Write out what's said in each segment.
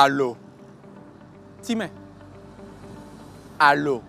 Allô. Timé. Allô.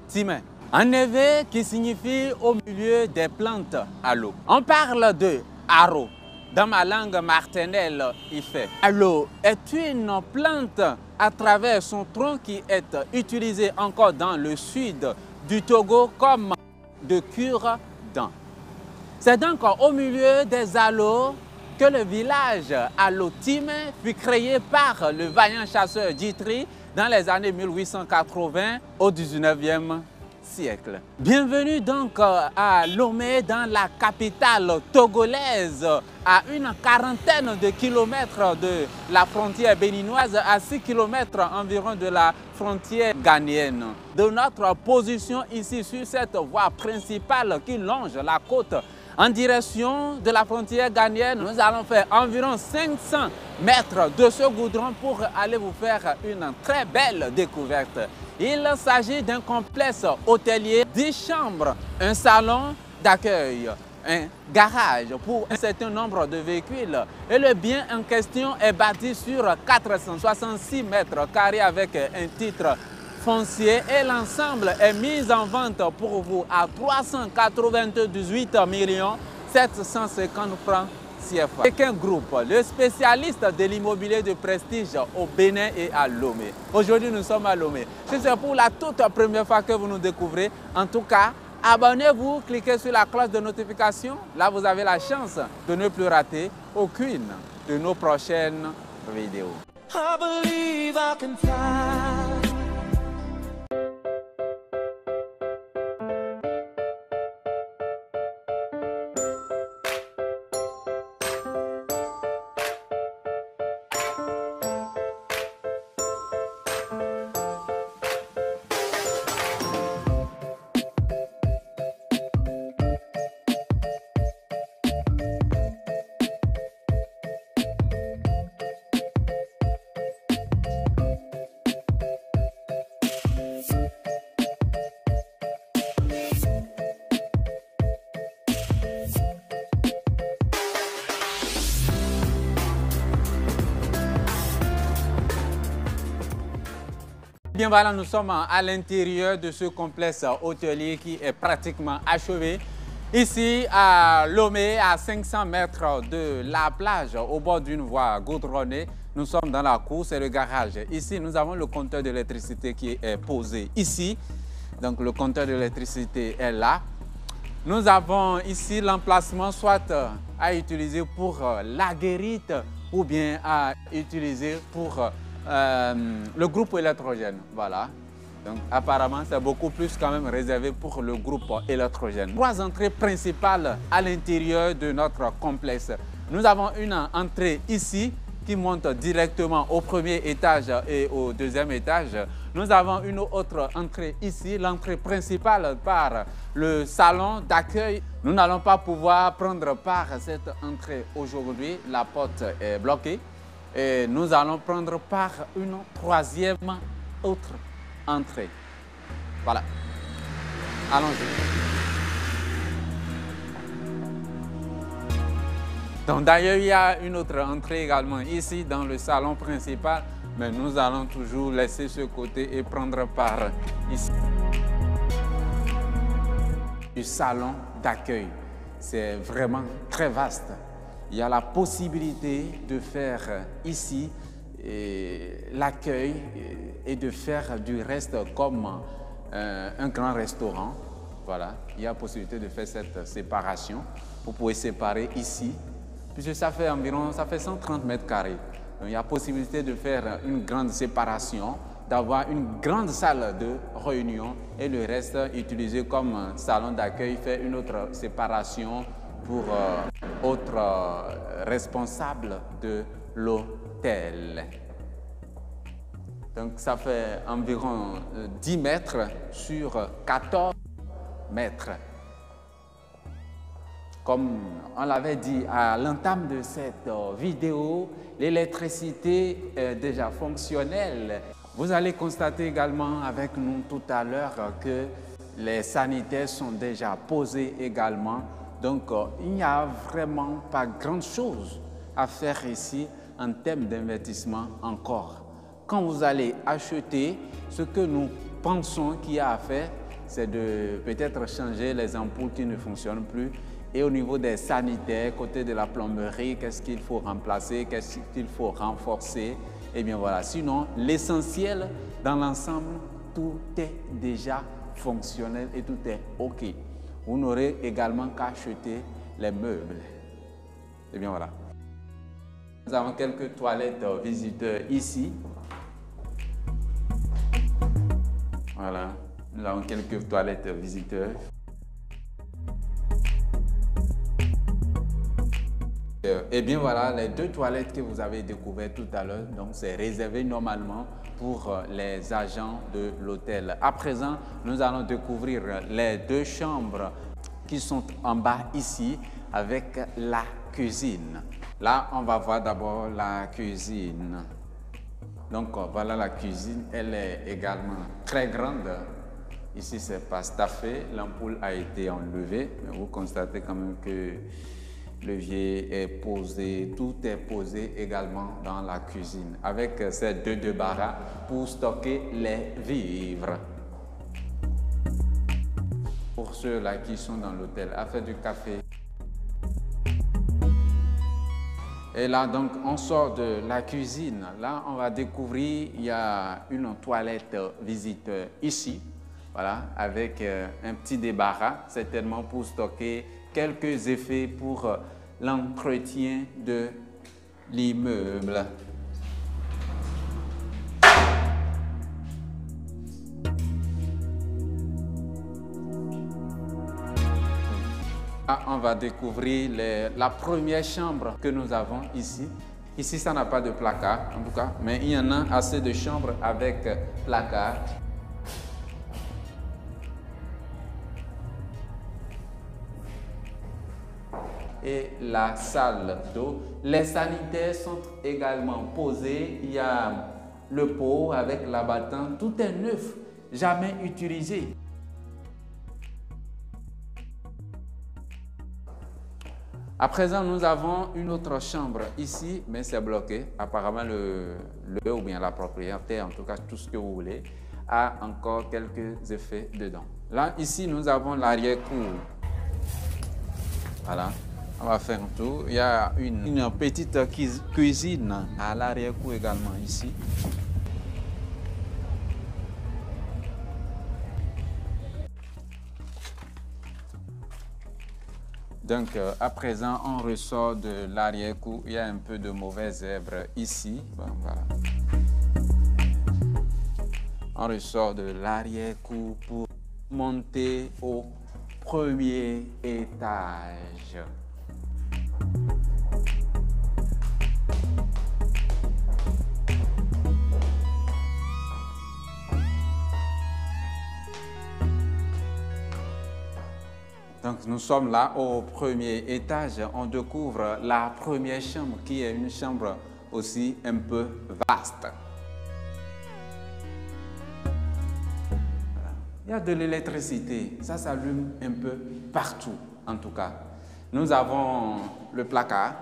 Timé. Un évé qui signifie au milieu des plantes à l'eau. On parle de aro. Dans ma langue martinienne, il fait. Alo est une plante à travers son tronc qui est utilisée encore dans le sud du Togo comme de cure-dents. C'est donc au milieu des aloes que le village Alo-Timé fut créé par le vaillant chasseur Djitri dans les années 1880 au 19e siècle. Bienvenue donc à Lomé, dans la capitale togolaise, à une quarantaine de kilomètres de la frontière béninoise, à 6 kilomètres environ de la frontière ghanéenne. De notre position ici sur cette voie principale qui longe la côte en direction de la frontière ghanéenne, nous allons faire environ 500 mètres de ce goudron pour aller vous faire une très belle découverte. Il s'agit d'un complexe hôtelier, 10 chambres, un salon d'accueil, un garage pour un certain nombre de véhicules. Et le bien en question est bâti sur 466 mètres carrés avec un titre foncier et l'ensemble est mis en vente pour vous à 398 750 francs CFA. C'est qu'un groupe, le spécialiste de l'immobilier de prestige au Bénin et à Lomé. Aujourd'hui, nous sommes à Lomé. Si c'est pour la toute première fois que vous nous découvrez, en tout cas, abonnez-vous, cliquez sur la cloche de notification. Là, vous avez la chance de ne plus rater aucune de nos prochaines vidéos. I believe I can fly. Bien voilà, nous sommes à l'intérieur de ce complexe hôtelier qui est pratiquement achevé. Ici à Lomé, à 500 mètres de la plage, au bord d'une voie goudronnée, nous sommes dans la cour, c'est le garage. Ici, nous avons le compteur d'électricité qui est posé ici. Donc le compteur d'électricité est là. Nous avons ici l'emplacement soit à utiliser pour la guérite ou bien à utiliser pour le groupe électrogène, voilà. Donc apparemment, c'est beaucoup plus quand même réservé pour le groupe électrogène. 3 entrées principales à l'intérieur de notre complexe. Nous avons une entrée ici qui monte directement au premier étage et au deuxième étage. Nous avons une autre entrée ici, l'entrée principale par le salon d'accueil. Nous n'allons pas pouvoir prendre part à cette entrée aujourd'hui, la porte est bloquée. Et nous allons prendre par une troisième autre entrée. Voilà. Allons-y. Donc d'ailleurs, il y a une autre entrée également ici dans le salon principal, mais nous allons toujours laisser ce côté et prendre part ici. Du salon d'accueil, c'est vraiment très vaste. Il y a la possibilité de faire ici l'accueil et de faire du reste comme un grand restaurant. Voilà, il y a possibilité de faire cette séparation. Vous pouvez séparer ici, puisque ça fait environ 130 mètres carrés. Donc, il y a possibilité de faire une grande séparation, d'avoir une grande salle de réunion et le reste utilisé comme salon d'accueil, faire une autre séparation pour autres responsables de l'hôtel. Donc ça fait environ 10 mètres sur 14 mètres. Comme on l'avait dit à l'entame de cette vidéo, l'électricité est déjà fonctionnelle. Vous allez constater également avec nous tout à l'heure que les sanitaires sont déjà posés également. Donc, il n'y a vraiment pas grand-chose à faire ici en termes d'investissement encore. Quand vous allez acheter, ce que nous pensons qu'il y a à faire, c'est de peut-être changer les ampoules qui ne fonctionnent plus. Et au niveau des sanitaires, côté de la plomberie, qu'est-ce qu'il faut remplacer, qu'est-ce qu'il faut renforcer? Et bien voilà, sinon l'essentiel dans l'ensemble, tout est déjà fonctionnel et tout est OK. Vous n'aurez également qu'à acheter les meubles. Et bien voilà. Nous avons quelques toilettes visiteurs ici. Voilà, nous avons quelques toilettes visiteurs. Et bien voilà, les deux toilettes que vous avez découvertes tout à l'heure, donc c'est réservé normalement pour les agents de l'hôtel. À présent, nous allons découvrir les deux chambres qui sont en bas ici avec la cuisine. Là, on va voir d'abord la cuisine. Donc voilà la cuisine, elle est également très grande. Ici, c'est pas staffé, l'ampoule a été enlevée, mais vous constatez quand même que l'évier est posé, tout est posé également dans la cuisine avec ces deux débarras pour stocker les vivres. Pour ceux-là qui sont dans l'hôtel à faire du café. Et là, donc, on sort de la cuisine. Là, on va découvrir, il y a une toilette visiteur ici, voilà, avec un petit débarras, certainement pour stocker quelques effets pour l'entretien de l'immeuble. Là, on va découvrir la première chambre que nous avons ici. Ici, ça n'a pas de placard, en tout cas, mais il y en a assez de chambres avec placard. Et la salle d'eau. Les sanitaires sont également posés. Il y a le pot avec l'abattant. Tout est neuf, jamais utilisé. À présent, nous avons une autre chambre ici, mais c'est bloqué. Apparemment, le ou bien la propriétaire, en tout cas tout ce que vous voulez, a encore quelques effets dedans. Là, ici, nous avons l'arrière-cour. Voilà. On va faire un tour. Il y a une petite cuisine à l'arrière-cour également ici. Donc, à présent, on ressort de l'arrière-cour. Il y a un peu de mauvaises herbes ici. Bon, voilà. On ressort de l'arrière-cour pour monter au premier étage. Donc nous sommes là au premier étage, on découvre la première chambre qui est une chambre aussi un peu vaste. Voilà. Il y a de l'électricité, ça s'allume un peu partout en tout cas. Nous avons le placard.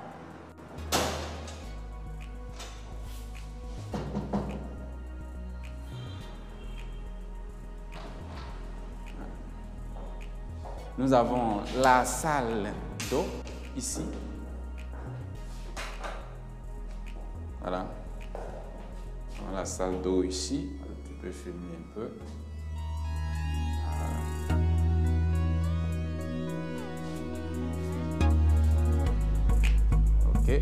Nous avons la salle d'eau ici. Voilà. La salle d'eau ici. Tu peux filmer un peu. Voilà. OK.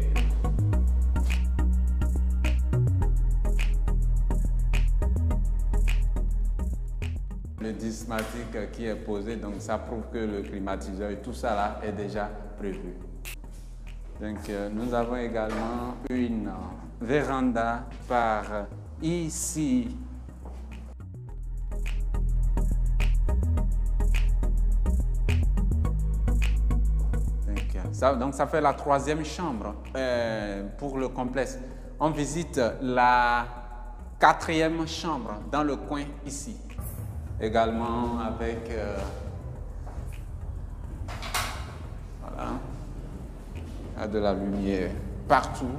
Le dismatique qui est posé, donc ça prouve que le climatiseur et tout ça là est déjà prévu. Donc nous avons également une véranda par ici. Donc ça fait la troisième chambre pour le complexe. On visite la quatrième chambre dans le coin ici. Également avec voilà, il y a de la lumière partout.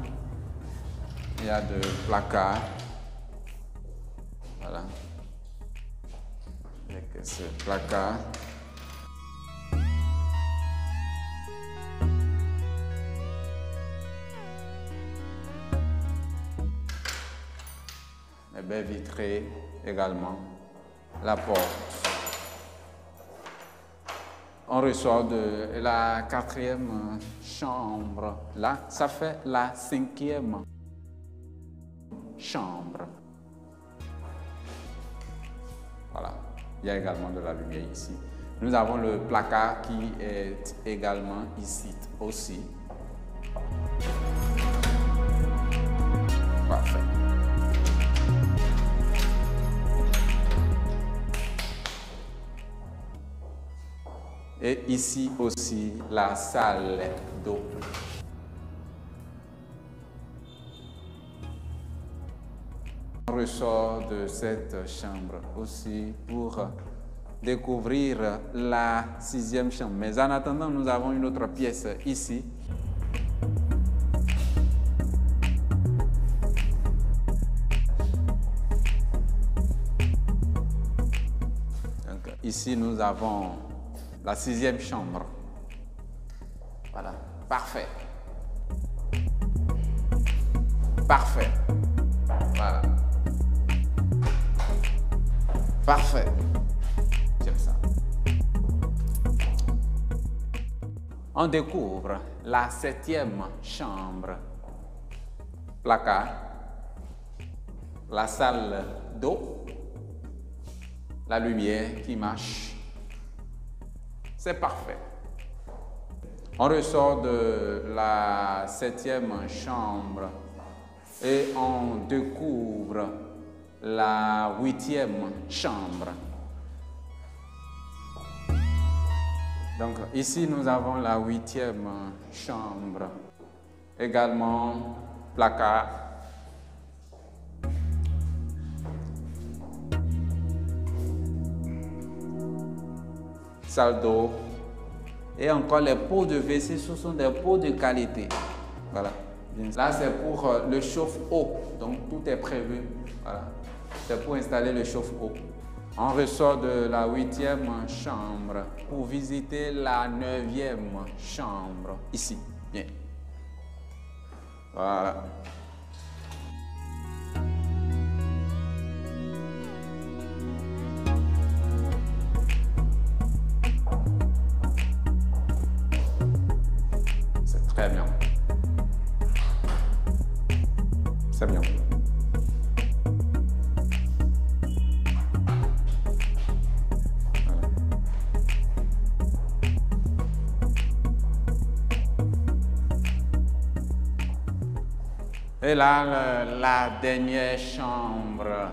il y a de placards. Voilà. Avec ce placard. Les baies vitrées également. La porte. On ressort de la 4e chambre. Là, ça fait la 5e chambre. Voilà. Il y a également de la lumière ici. Nous avons le placard qui est également ici aussi. Parfait. Et ici aussi la salle d'eau. On ressort de cette chambre aussi pour découvrir la 6e chambre. Mais en attendant, nous avons une autre pièce ici. Donc, ici, nous avons la 6e chambre. Voilà, parfait. Parfait. Voilà. Parfait. J'aime ça. On découvre la 7e chambre. Placard. La salle d'eau. La lumière qui marche. C'est parfait. On ressort de la 7e chambre et on découvre la 8e chambre. Donc ici nous avons la 8e chambre. Également placard. Salle d'eau. Et encore les pots de WC, ce sont des pots de qualité. Voilà. Là, c'est pour le chauffe-eau. Donc, tout est prévu. Voilà. C'est pour installer le chauffe-eau. On ressort de la 8e chambre pour visiter la 9e chambre. Ici. Bien. Voilà. Très bien. C'est bien. Et là, la dernière chambre.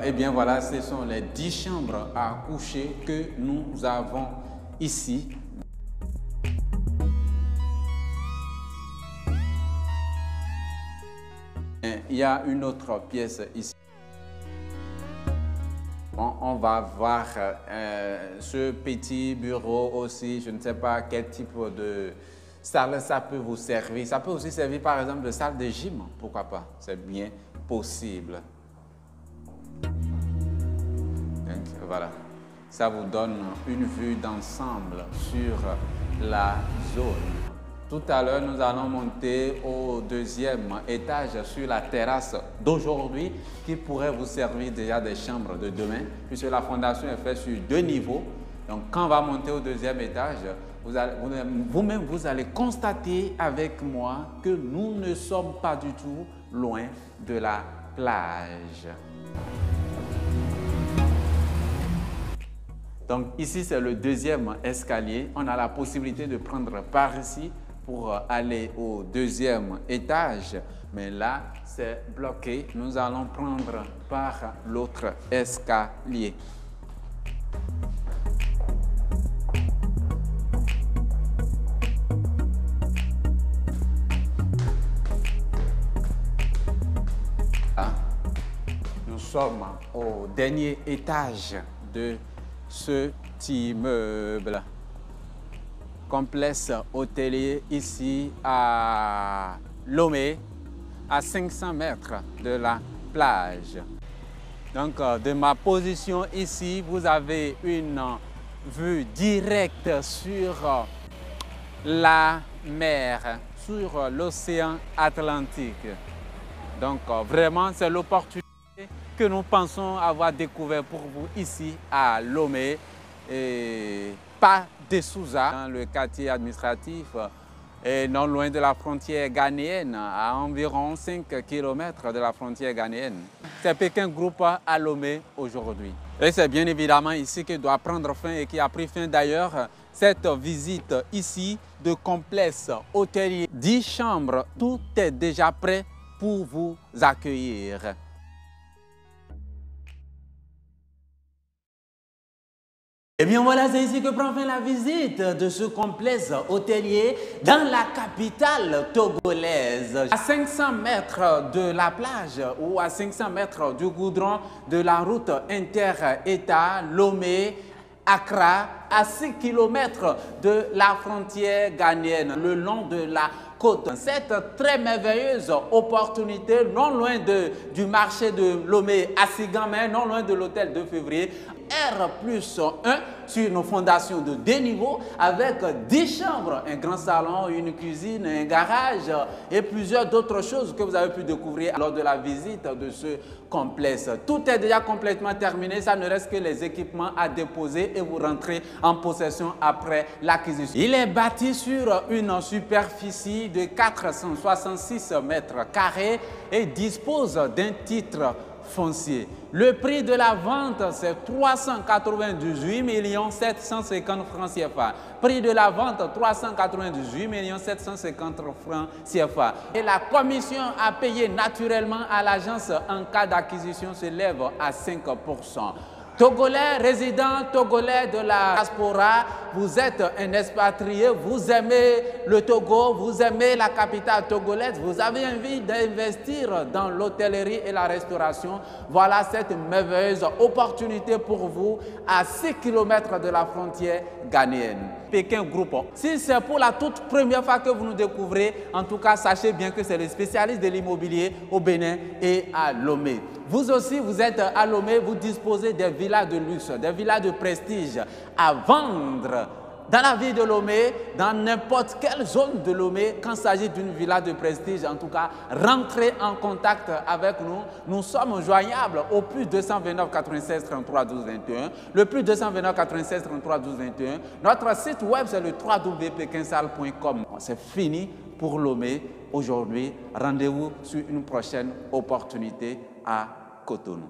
Eh bien voilà, ce sont les 10 chambres à coucher que nous avons ici. Il y a une autre pièce ici. On va voir ce petit bureau aussi. Je ne sais pas quel type de salle ça peut vous servir. Ça peut aussi servir par exemple de salle de gym. Pourquoi pas? C'est bien possible. Donc voilà, ça vous donne une vue d'ensemble sur la zone. Tout à l'heure, nous allons monter au 2e étage sur la terrasse d'aujourd'hui qui pourrait vous servir déjà des chambres de demain puisque la fondation est faite sur 2 niveaux. Donc quand on va monter au 2e étage, vous-même vous allez constater avec moi que nous ne sommes pas du tout loin de la plage. Donc ici, c'est le 2e escalier. On a la possibilité de prendre par ici pour aller au 2e étage. Mais là, c'est bloqué. Nous allons prendre par l'autre escalier. sommes au dernier étage de cet immeuble. Complexe hôtelier ici à Lomé, à 500 mètres de la plage. Donc de ma position ici, vous avez une vue directe sur la mer, sur l'océan Atlantique. Donc vraiment, c'est l'opportunité que nous pensons avoir découvert pour vous ici à Lomé, et pas de Souza, dans le quartier administratif et non loin de la frontière ghanéenne, à environ 5 km de la frontière ghanéenne. C'est Pékin Group à Lomé aujourd'hui. Et c'est bien évidemment ici que doit prendre fin et qui a pris fin d'ailleurs cette visite ici de complexe hôtelier. 10 chambres, tout est déjà prêt pour vous accueillir. Et bien voilà, c'est ici que prend fin la visite de ce complexe hôtelier dans la capitale togolaise. À 500 mètres de la plage ou à 500 mètres du goudron de la route inter-État Lomé, Accra, à 6 km de la frontière ghanéenne, le long de la côte. Cette très merveilleuse opportunité, non loin du marché de Lomé à Sigamé, non loin de l'hôtel de février, R+1 sur nos fondations de 2 niveaux avec 10 chambres, un grand salon, une cuisine, un garage et plusieurs d'autres choses que vous avez pu découvrir lors de la visite de ce complexe. Tout est déjà complètement terminé, ça ne reste que les équipements à déposer et vous rentrez en possession après l'acquisition. Il est bâti sur une superficie de 466 mètres carrés et dispose d'un titre foncier. Le prix de la vente, c'est 398 750 francs CFA. Prix de la vente, 398 750 francs CFA. Et la commission à payer naturellement à l'agence en cas d'acquisition s'élève à 5%. Togolais, résident togolais de la diaspora, vous êtes un expatrié, vous aimez le Togo, vous aimez la capitale togolaise, vous avez envie d'investir dans l'hôtellerie et la restauration. Voilà cette merveilleuse opportunité pour vous à 6 km de la frontière ghanéenne. Pékin Group. Si c'est pour la toute première fois que vous nous découvrez, en tout cas, sachez bien que c'est le spécialiste de l'immobilier au Bénin et à Lomé. Vous aussi, vous êtes à Lomé, vous disposez des villas de luxe, des villas de prestige à vendre dans la ville de Lomé, dans n'importe quelle zone de Lomé. Quand il s'agit d'une villa de prestige, en tout cas, rentrez en contact avec nous. Nous sommes joignables au plus 229 96 33 12 21, le plus 229 96 33 12 21. Notre site web, c'est le www.pekinsal.com. C'est fini pour Lomé aujourd'hui. Rendez-vous sur une prochaine opportunité à Cotonou.